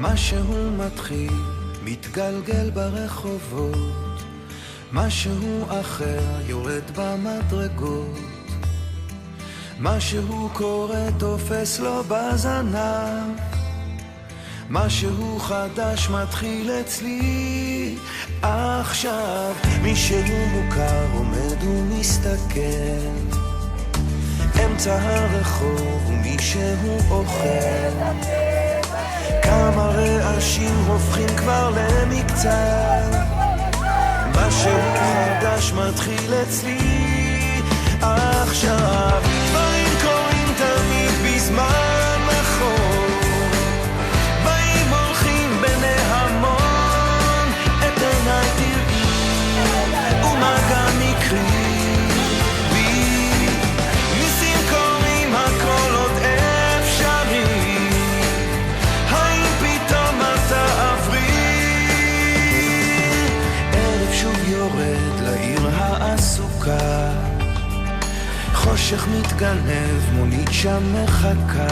משהו מתחיל, מתגלגל ברחובות, משהו אחר יורד במדרגות, משהו קורה תופס לו בזנב, משהו חדש מתחיל אצלי עכשיו. מישהו מוכר עומד ומסתכל אמצע הרחוב ומישהו אוכל, כמה רעשים הופכים כבר למקצת, משהו חדש מתחיל אצלי עכשיו. דברים קורים תמיד בזמן נכון, באים הולכים בני המון, את עיניי תראי ומגע מקרי, ניסים קורים הכל עוד אפשרי, האם פתאום את תעברי? ערב שוב יורד לעיר העסוקה, חושך מתגנב, מונית שם מחכה,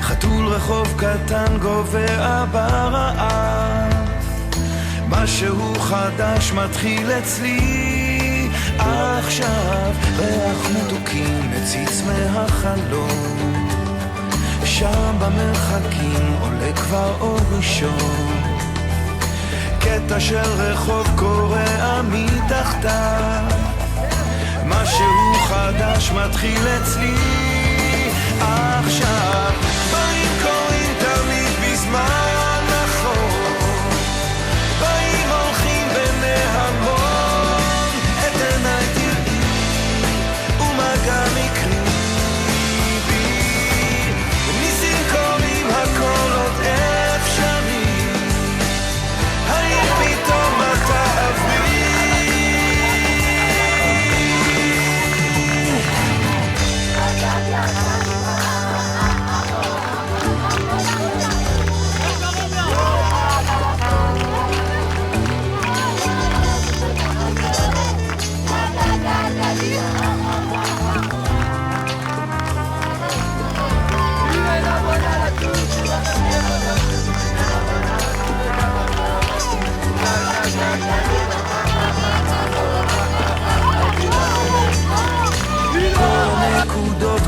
חתול רחוב קטן גובע ברעב, משהו חדש מתחיל אצלי עכשיו. ריח מתוקים מציץ מהחלום, שם במרחקים עולה כבר אור ראשון, קטע של רחוב קורע מתחתיו, משהו חדש מתחיל אצלי עכשיו. דברים קורים תמיד בזמן נכון, באים הולכים בני המון, את עיניי תראי ומגע מקרי, ניסים קורים הכל עוד אפשרי, האם פתאום את תעברי?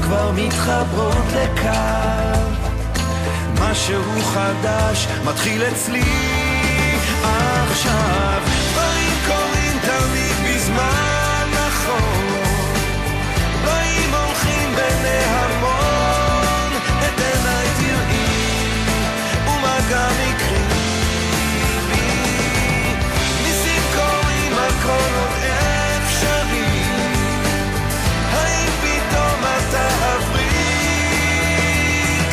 כבר מתחברות לקו, משהו חדש מתחיל אצלי עכשיו. דברים קורים תמיד בזמן נכון, באים הולכים בני המון, את עיניי תראי ומגע מקרי, ניסים קורים הכל עוד אפשרי, האם פתאום את תעברי?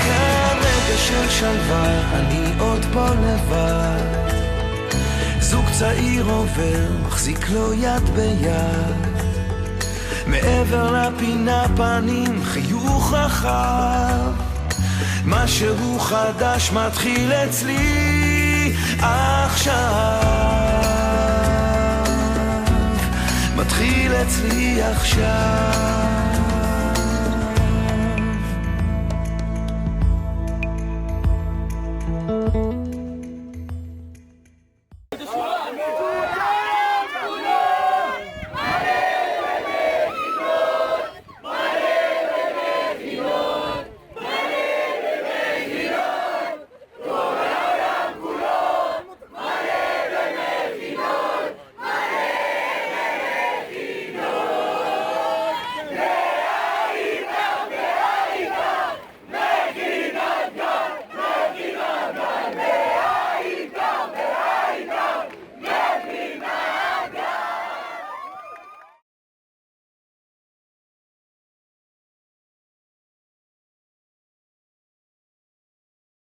כאן רגע של שלווה, אני עוד פה לבד, זוג צעיר עובר, מחזיק לו יד ביד, מעבר לפינה פנים חיוך רחב, משהו חדש מתחיל אצלי עכשיו, מתחיל אצלי עכשיו.